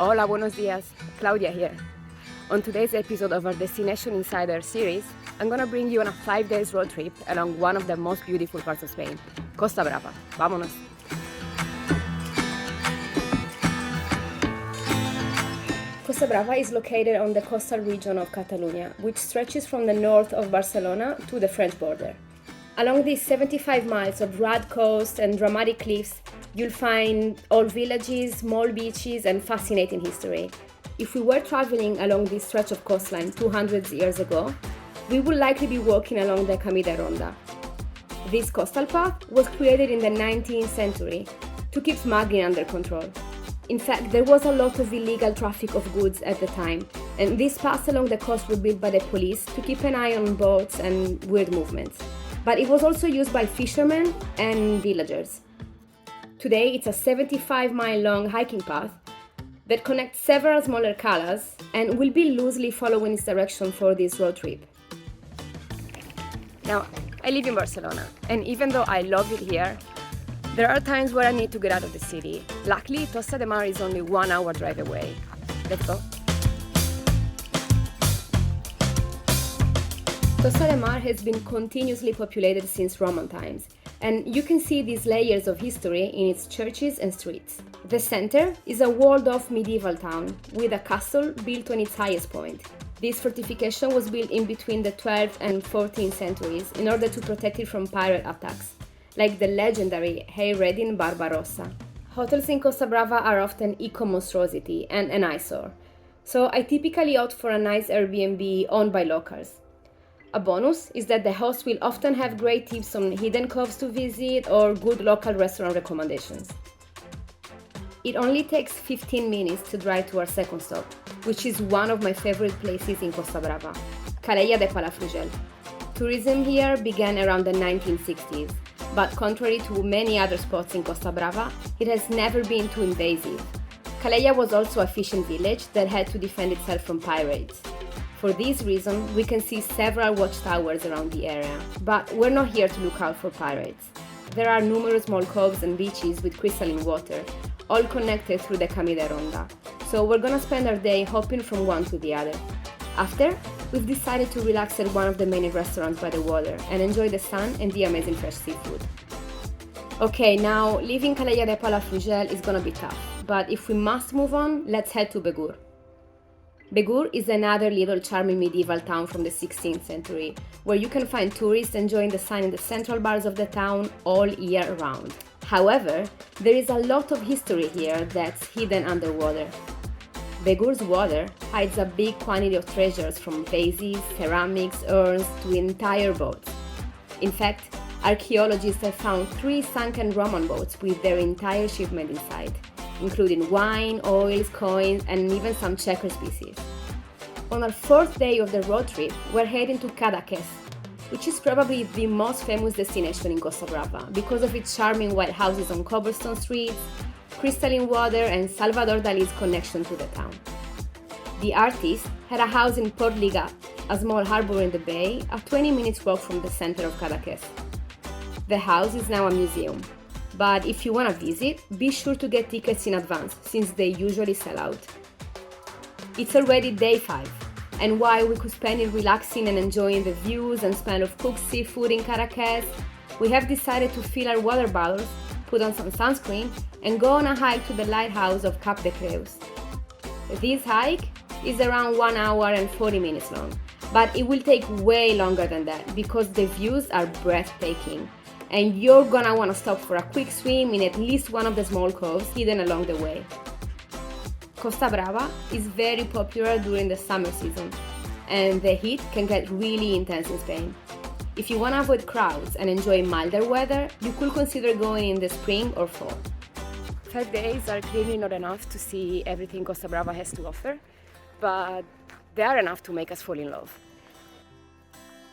Hola, buenos días. Claudia here. On today's episode of our Destination Insider series, I'm gonna bring you on a 5-day road trip along one of the most beautiful parts of Spain, Costa Brava. Vámonos. Costa Brava is located on the coastal region of Catalonia, which stretches from the north of Barcelona to the French border. Along these 75 miles of rugged coast and dramatic cliffs, you'll find old villages, small beaches, and fascinating history. If we were traveling along this stretch of coastline 200 years ago, we would likely be walking along the Camí de Ronda. This coastal path was created in the 19th century to keep smuggling under control. In fact, there was a lot of illegal traffic of goods at the time, and these paths along the coast were built by the police to keep an eye on boats and weird movements. But it was also used by fishermen and villagers. Today, it's a 75-mile-long hiking path that connects several smaller calas and will be loosely following its direction for this road trip. Now, I live in Barcelona, and even though I love it here, there are times where I need to get out of the city. Luckily, Tossa de Mar is only 1 hour drive away. Let's go. Costa de Mar has been continuously populated since Roman times, and you can see these layers of history in its churches and streets. The center is a walled-off medieval town with a castle built on its highest point. This fortification was built in between the 12th and 14th centuries in order to protect it from pirate attacks, like the legendary Heimerman Barbarossa. Hotels in Costa Brava are often eco-monstrosity and an eyesore, so I typically opt for a nice Airbnb owned by locals. A bonus is that the host will often have great tips on hidden coves to visit or good local restaurant recommendations. It only takes 15 minutes to drive to our second stop, which is one of my favorite places in Costa Brava, Calella de Palafrugell. Tourism here began around the 1960s, but contrary to many other spots in Costa Brava, it has never been too invasive. Calella was also a fishing village that had to defend itself from pirates. For this reason, we can see several watchtowers around the area, but we're not here to look out for pirates. There are numerous small coves and beaches with crystalline water, all connected through the Camí de Ronda, so we're gonna spend our day hopping from one to the other. After, we've decided to relax at one of the many restaurants by the water and enjoy the sun and the amazing fresh seafood. Okay, now leaving Calella de Palafrugell is gonna be tough, but if we must move on, let's head to Begur. Begur is another little charming medieval town from the 16th century, where you can find tourists enjoying the sun in the central bars of the town all year round. However, there is a lot of history here that's hidden underwater. Begur's water hides a big quantity of treasures from vases, ceramics, urns to entire boats. In fact, archaeologists have found 3 sunken Roman boats with their entire shipment inside, including wine, oils, coins, and even some checker species. On our 4th day of the road trip, we're heading to Cadaqués, which is probably the most famous destination in Costa Brava because of its charming white houses on cobblestone streets, crystalline water, and Salvador Dali's connection to the town. The artist had a house in Port Ligat, a small harbor in the bay, a 20 minutes walk from the center of Cadaqués. The house is now a museum, but if you want to visit, be sure to get tickets in advance since they usually sell out. It's already day 5, and while we could spend it relaxing and enjoying the views and smell of cooked seafood in Cadaqués, we have decided to fill our water bottles, put on some sunscreen, and go on a hike to the lighthouse of Cap de Creus. This hike is around 1 hour and 40 minutes long, but it will take way longer than that because the views are breathtaking, and you're gonna want to stop for a quick swim in at least one of the small coves hidden along the way. Costa Brava is very popular during the summer season, and the heat can get really intense in Spain. If you want to avoid crowds and enjoy milder weather, you could consider going in the spring or fall. 5 days are clearly not enough to see everything Costa Brava has to offer, but they are enough to make us fall in love.